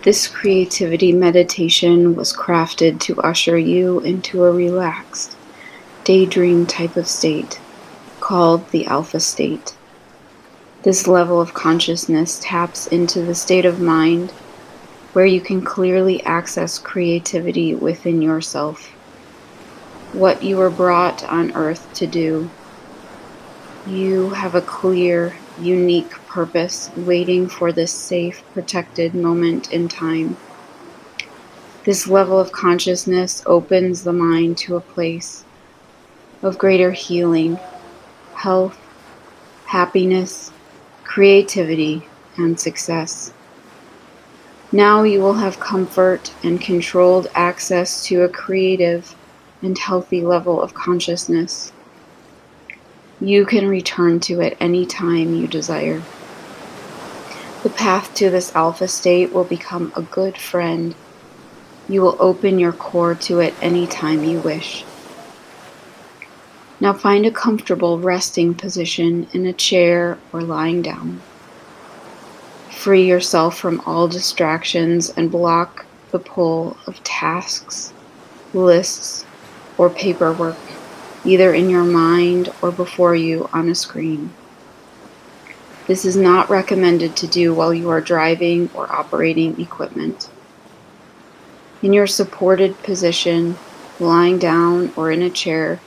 This creativity meditation was crafted to usher you into a relaxed, daydream type of state called the alpha state. This level of consciousness taps into the state of mind where you can clearly access creativity within yourself, what you were brought on earth to do. You have a clear, unique purpose waiting for this safe, protected moment in time. This level of consciousness opens the mind to a place of greater healing, health, happiness, creativity, and success. Now you will have comfort and controlled access to a creative and healthy level of consciousness. You can return to it any time you desire. The path to this alpha state will become a good friend. You will open your core to it any time you wish. Now find a comfortable resting position in a chair or lying down. Free yourself from all distractions and block the pull of tasks, lists, or paperwork, either in your mind or before you on a screen. This is not recommended to do while you are driving or operating equipment. In your supported position, lying down or in a chair,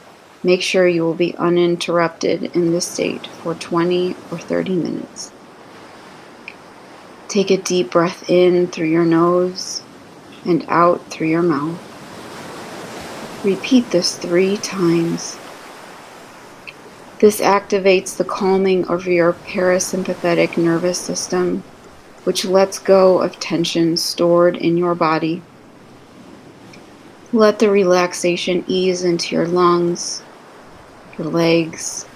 make sure you will be uninterrupted in this state for 20 or 30 minutes. Take a deep breath in through your nose and out through your mouth. Repeat this 3 times. This activates the calming of your parasympathetic nervous system, which lets go of tension stored in your body. Let the relaxation ease into your lungs, your legs,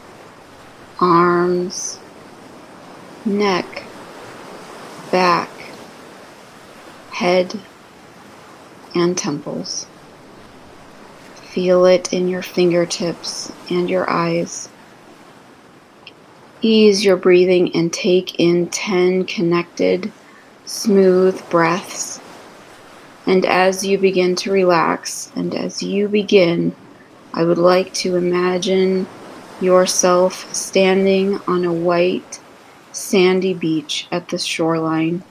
arms, neck, back, head, and temples. Feel it in your fingertips and your eyes. Ease your breathing and take in 10 connected, smooth breaths. And as you begin to relax, and as you begin, I would like to imagine yourself standing on a white, sandy beach at the shoreline.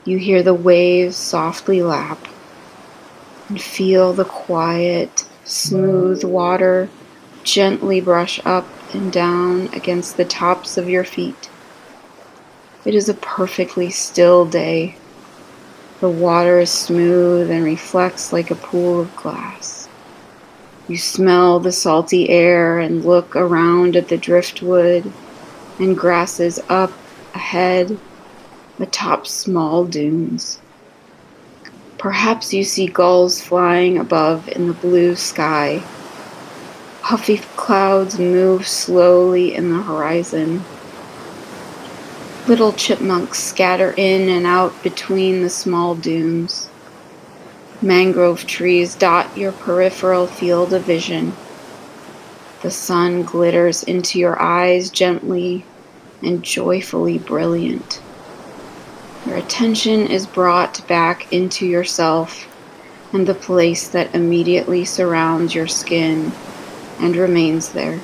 You hear the waves softly lap and feel the quiet, smooth water gently brush up and down against the tops of your feet. It is a perfectly still day. The water is smooth and reflects like a pool of glass. You smell the salty air and look around at the driftwood and grasses up ahead atop small dunes. Perhaps you see gulls flying above in the blue sky. Puffy clouds move slowly in the horizon. Little chipmunks scatter in and out between the small dunes. Mangrove trees dot your peripheral field of vision. The sun glitters into your eyes gently and joyfully brilliant. Your attention is brought back into yourself and the place that immediately surrounds your skin and remains there.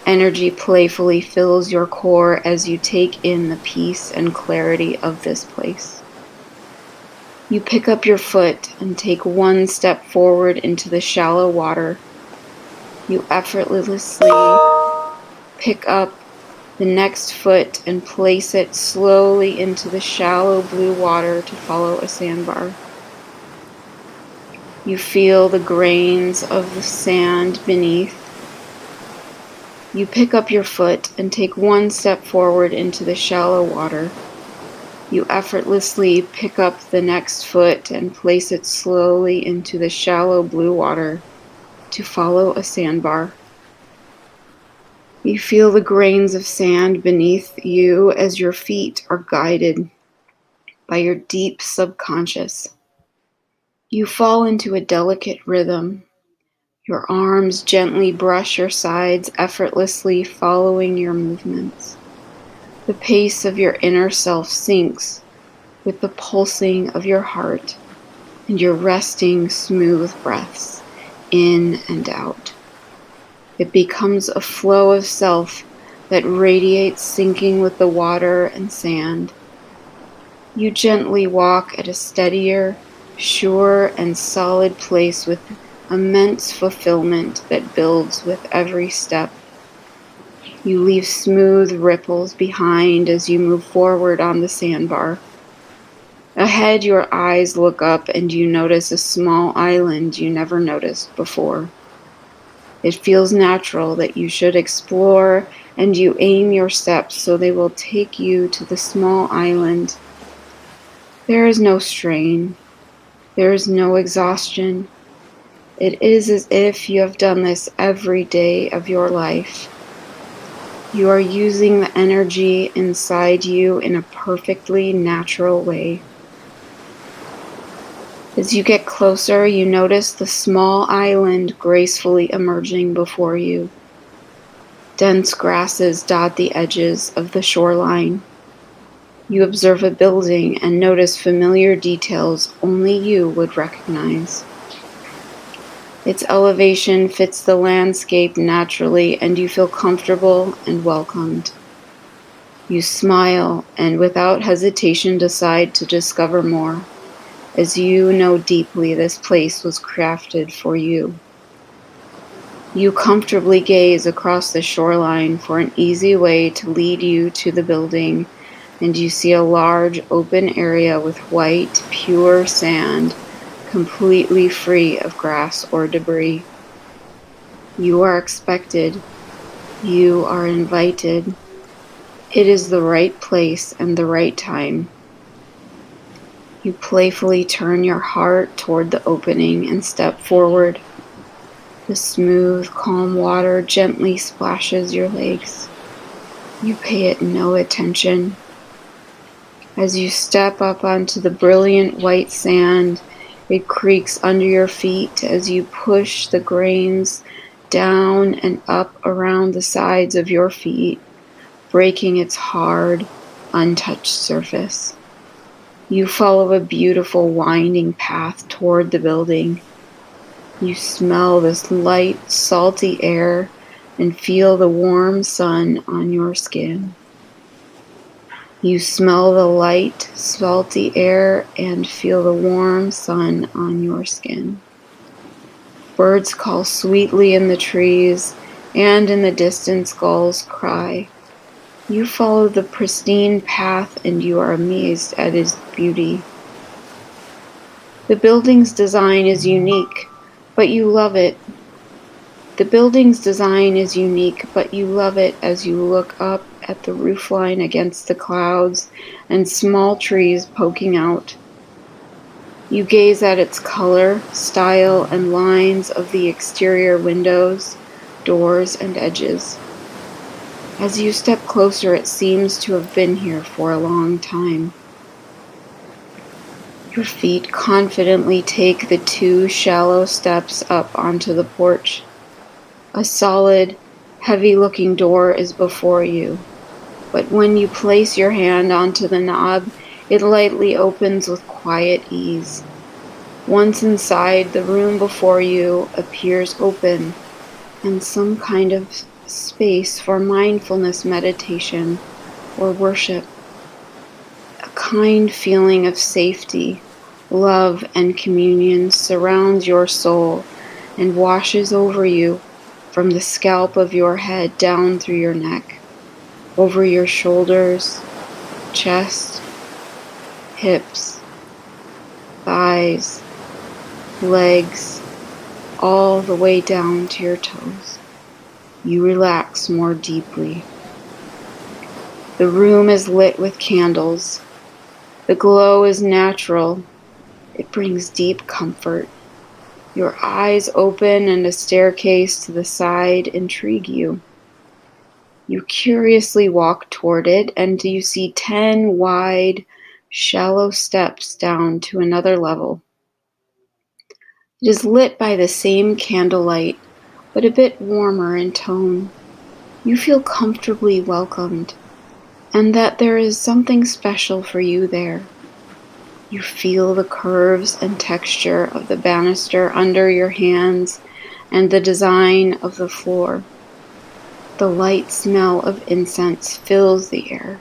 Energy playfully fills your core as you take in the peace and clarity of this place. You pick up your foot and take 1 step forward into the shallow water. You effortlessly pick up the next foot and place it slowly into the shallow blue water to follow a sandbar. You feel the grains of the sand beneath. You pick up your foot and take 1 step forward into the shallow water. You effortlessly pick up the next foot and place it slowly into the shallow blue water to follow a sandbar. You feel the grains of sand beneath you as your feet are guided by your deep subconscious. You fall into a delicate rhythm. Your arms gently brush your sides, effortlessly following your movements. The pace of your inner self sinks with the pulsing of your heart and your resting, smooth breaths in and out. It becomes a flow of self that radiates, syncing with the water and sand. You gently walk at a steadier, sure, and solid pace with immense fulfillment that builds with every step. You leave smooth ripples behind as you move forward on the sandbar. Ahead, your eyes look up and you notice a small island you never noticed before. It feels natural that you should explore, and you aim your steps so they will take you to the small island. There is no strain. There is no exhaustion. It is as if you have done this every day of your life. You are using the energy inside you in a perfectly natural way. As you get closer, you notice the small island gracefully emerging before you. Dense grasses dot the edges of the shoreline. You observe a building and notice familiar details only you would recognize. Its elevation fits the landscape naturally, and you feel comfortable and welcomed. You smile and without hesitation decide to discover more, as you know deeply this place was crafted for you. You comfortably gaze across the shoreline for an easy way to lead you to the building, and you see a large open area with white, pure sand, completely free of grass or debris. You are expected. You are invited. It is the right place and the right time. You playfully turn your heart toward the opening and step forward. The smooth, calm water gently splashes your legs. You pay it no attention. As you step up onto the brilliant white sand, it creaks under your feet as you push the grains down and up around the sides of your feet, breaking its hard, untouched surface. You follow a beautiful winding path toward the building. You smell this light, salty air and feel the warm sun on your skin. You smell the light, salty air and feel the warm sun on your skin. Birds call sweetly in the trees, and in the distance gulls cry. You follow the pristine path and you are amazed at its beauty. The building's design is unique, but you love it. The building's design is unique, but you love it as you look up at the roofline against the clouds and small trees poking out. You gaze at its color, style, and lines of the exterior windows, doors, and edges. As you step closer, it seems to have been here for a long time. Your feet confidently take the 2 shallow steps up onto the porch. A solid, heavy-looking door is before you, but when you place your hand onto the knob, it lightly opens with quiet ease. Once inside, the room before you appears open and some kind of space for mindfulness meditation or worship. A kind feeling of safety, love, and communion surrounds your soul and washes over you from the scalp of your head down through your neck, over your shoulders, chest, hips, thighs, legs, all the way down to your toes. You relax more deeply. The room is lit with candles. The glow is natural. It brings deep comfort. Your eyes open and a staircase to the side intrigue you. You curiously walk toward it and you see 10 wide, shallow steps down to another level. It is lit by the same candlelight, but a bit warmer in tone. You feel comfortably welcomed, and that there is something special for you there. You feel the curves and texture of the banister under your hands and the design of the floor. The light smell of incense fills the air.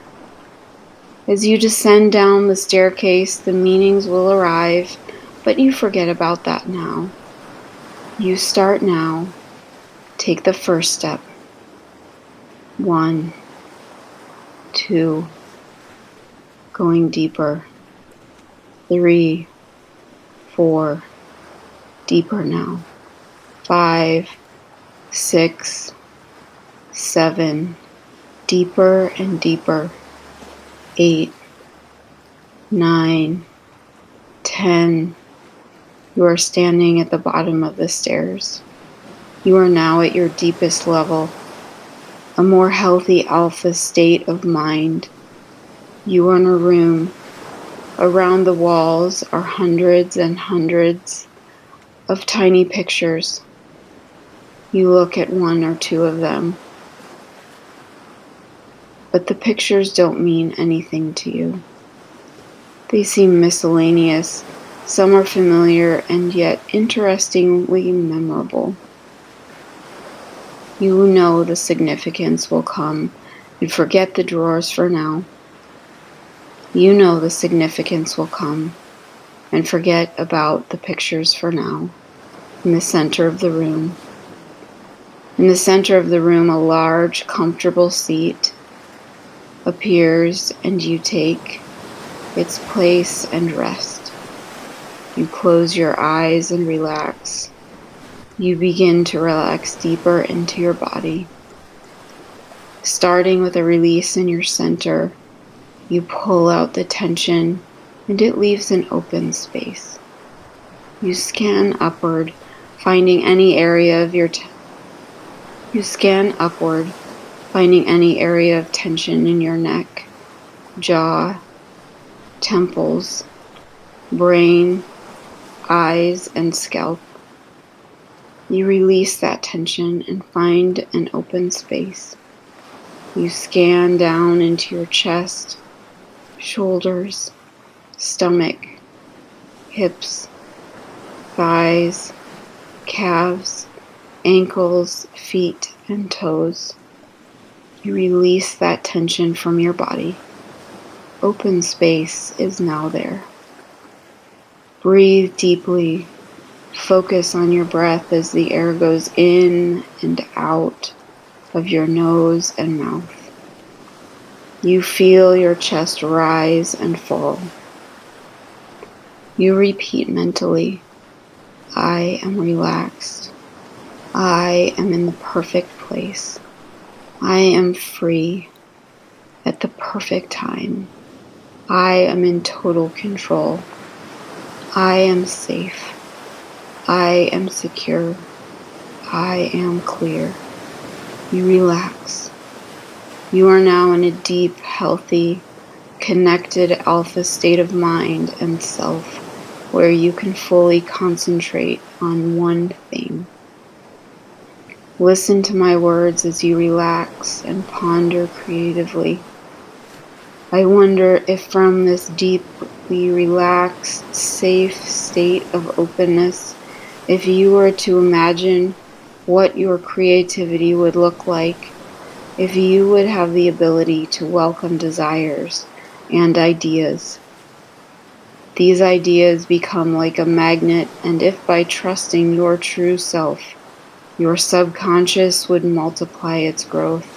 As you descend down the staircase, the meanings will arrive, but you forget about that now. You start now. Take the first step. 1, 2, going deeper. 3, 4, deeper now. 5, 6, 7, deeper and deeper. 8, 9, 10. You are standing at the bottom of the stairs. You are now at your deepest level, a more healthy alpha state of mind. You are in a room. Around the walls are hundreds and hundreds of tiny pictures. You look at 1 or 2 of them, but the pictures don't mean anything to you. They seem miscellaneous. Some are familiar and yet interestingly memorable. You know the significance will come, and forget the drawers for now. You know the significance will come, and forget about the pictures for now. In the center of the room. In the center of the room, a large, comfortable seat appears, and you take its place and rest. You close your eyes and relax. You begin to relax deeper into your body. Starting with a release in your center, you pull out the tension, and it leaves an open space. You scan upward, finding any area of You scan upward, finding any area of tension in your neck, jaw, temples, brain, eyes, and scalp. You release that tension and find an open space. You scan down into your chest, shoulders, stomach, hips, thighs, calves, ankles, feet, and toes. You release that tension from your body. Open space is now there. Breathe deeply. Focus on your breath as the air goes in and out of your nose and mouth. You feel your chest rise and fall. You repeat mentally, I am relaxed. I am in the perfect place. I am free at the perfect time. I am in total control. I am safe. I am secure. I am clear. You relax. You are now in a deep, healthy, connected alpha state of mind and self where you can fully concentrate on one thing. Listen to my words as you relax and ponder creatively. I wonder if from this deeply relaxed, safe state of openness, if you were to imagine what your creativity would look like, if you would have the ability to welcome desires and ideas. These ideas become like a magnet, and if by trusting your true self, your subconscious would multiply its growth,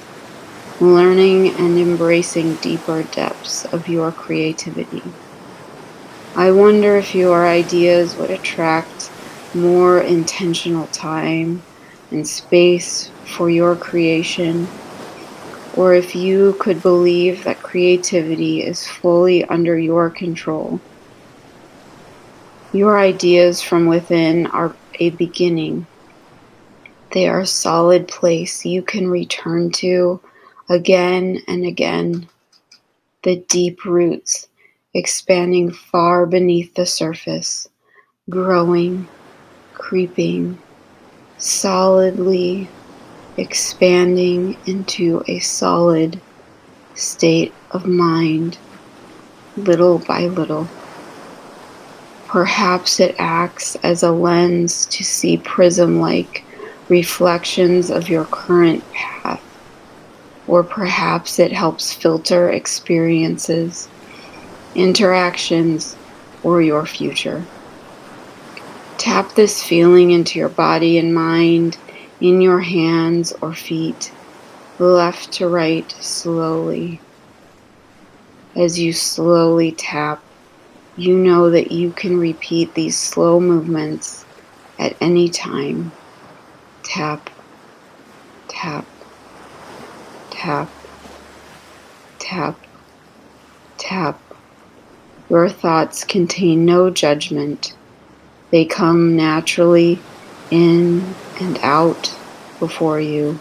learning and embracing deeper depths of your creativity. I wonder if your ideas would attract more intentional time and space for your creation, or if you could believe that creativity is fully under your control. Your ideas from within are a beginning. They are a solid place you can return to again and again. The deep roots expanding far beneath the surface, growing, creeping, solidly expanding into a solid state of mind, little by little. Perhaps it acts as a lens to see prism-like reflections of your current path, or perhaps it helps filter experiences, interactions, or your future. Tap this feeling into your body and mind, in your hands or feet, left to right slowly. As you slowly tap, you know that you can repeat these slow movements at any time. Tap, tap, tap, tap, tap. Your thoughts contain no judgment. They come naturally in and out before you.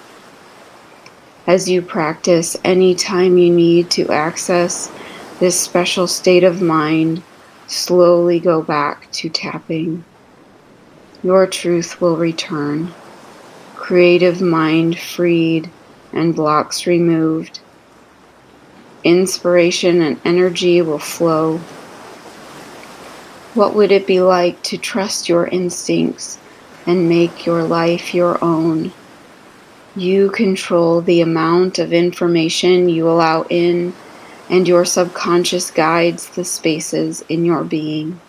As you practice, any time you need to access this special state of mind, slowly go back to tapping. Your truth will return. Creative mind freed and blocks removed. Inspiration and energy will flow. What would it be like to trust your instincts and make your life your own? You control the amount of information you allow in, and your subconscious guides the spaces in your being.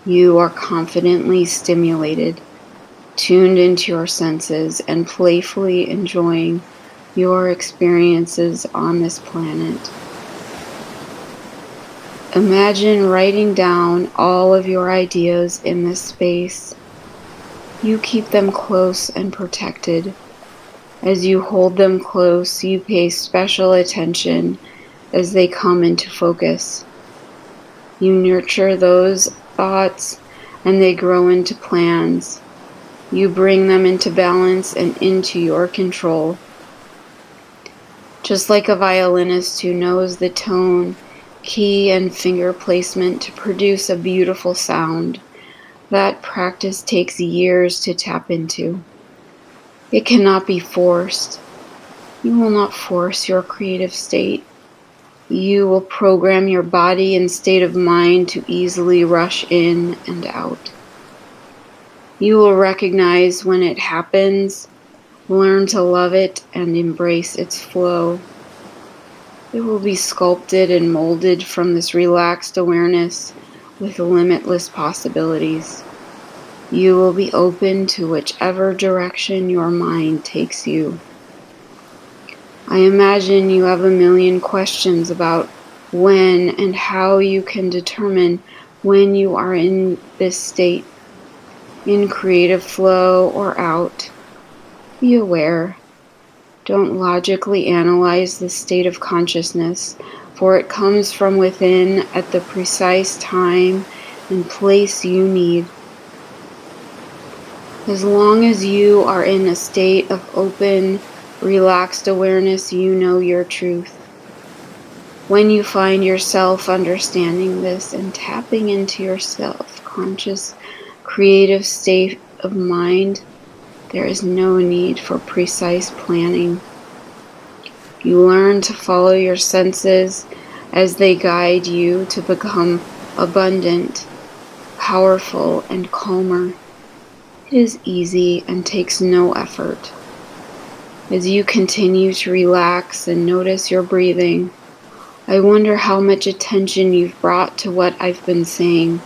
You are confidently stimulated, tuned into your senses, and playfully enjoying your experiences on this planet. Imagine writing down all of your ideas in this space. You keep them close and protected. As you hold them close, you pay special attention as they come into focus. You nurture those thoughts and they grow into plans. You bring them into balance and into your control. Just like a violinist who knows the tone, key, and finger placement to produce a beautiful sound, that practice takes years to tap into. It cannot be forced. You will not force your creative state. You will program your body and state of mind to easily rush in and out. You will recognize when it happens, learn to love it, and embrace its flow. It will be sculpted and molded from this relaxed awareness with limitless possibilities. You will be open to whichever direction your mind takes you. I imagine you have a million questions about when and how you can determine when you are in this state, in creative flow or out. Be aware. Don't logically analyze this state of consciousness, for it comes from within at the precise time and place you need. As long as you are in a state of open, relaxed awareness, you know your truth. When you find yourself understanding this and tapping into your self-conscious, creative state of mind, there is no need for precise planning. You learn to follow your senses as they guide you to become abundant, powerful, and calmer. It is easy and takes no effort. As you continue to relax and notice your breathing, I wonder how much attention you've brought to what I've been saying,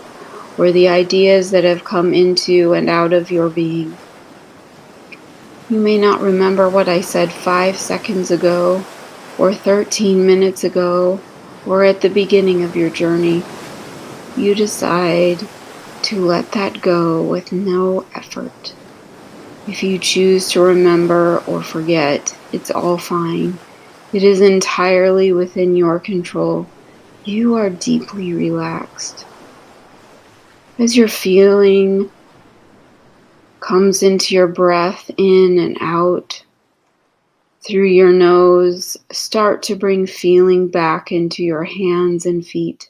or the ideas that have come into and out of your being. You may not remember what I said 5 seconds ago, or 13 minutes ago, or at the beginning of your journey. You decide to let that go with no effort. If you choose to remember or forget, it's all fine. It is entirely within your control. You are deeply relaxed. As your feeling comes into your breath in and out through your nose, start to bring feeling back into your hands and feet.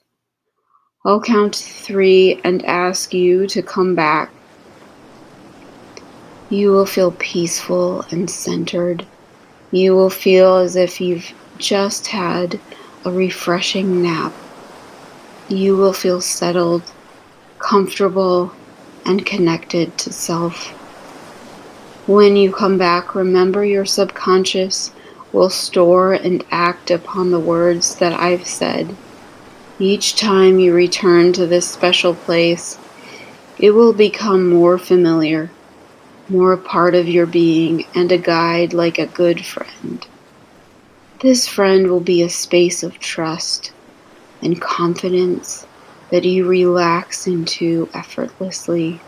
I'll count 3 and ask you to come back. You will feel peaceful and centered. You will feel as if you've just had a refreshing nap. You will feel settled, comfortable, and connected to self. When you come back, remember your subconscious will store and act upon the words that I've said. Each time you return to this special place, it will become more familiar, more a part of your being, and a guide like a good friend. This friend will be a space of trust and confidence that you relax into effortlessly.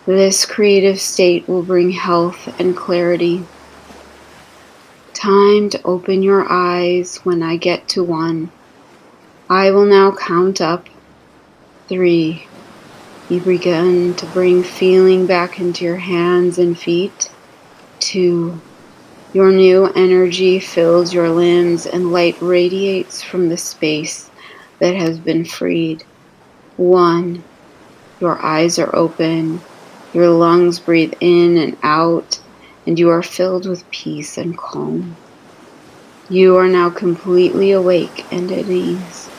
This creative state will bring health and clarity. Time to open your eyes when I get to 1. I will now count up 3. You begin to bring feeling back into your hands and feet. 2. Your new energy fills your limbs and light radiates from the space that has been freed. 1. Your eyes are open, your lungs breathe in and out, and you are filled with peace and calm. You are now completely awake and at ease.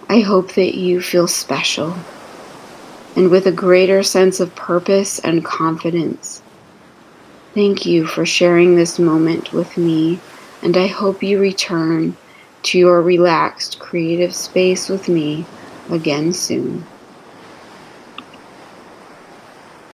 I hope that you feel special and with a greater sense of purpose and confidence. Thank you for sharing this moment with me, and I hope you return to your relaxed, creative space with me again soon.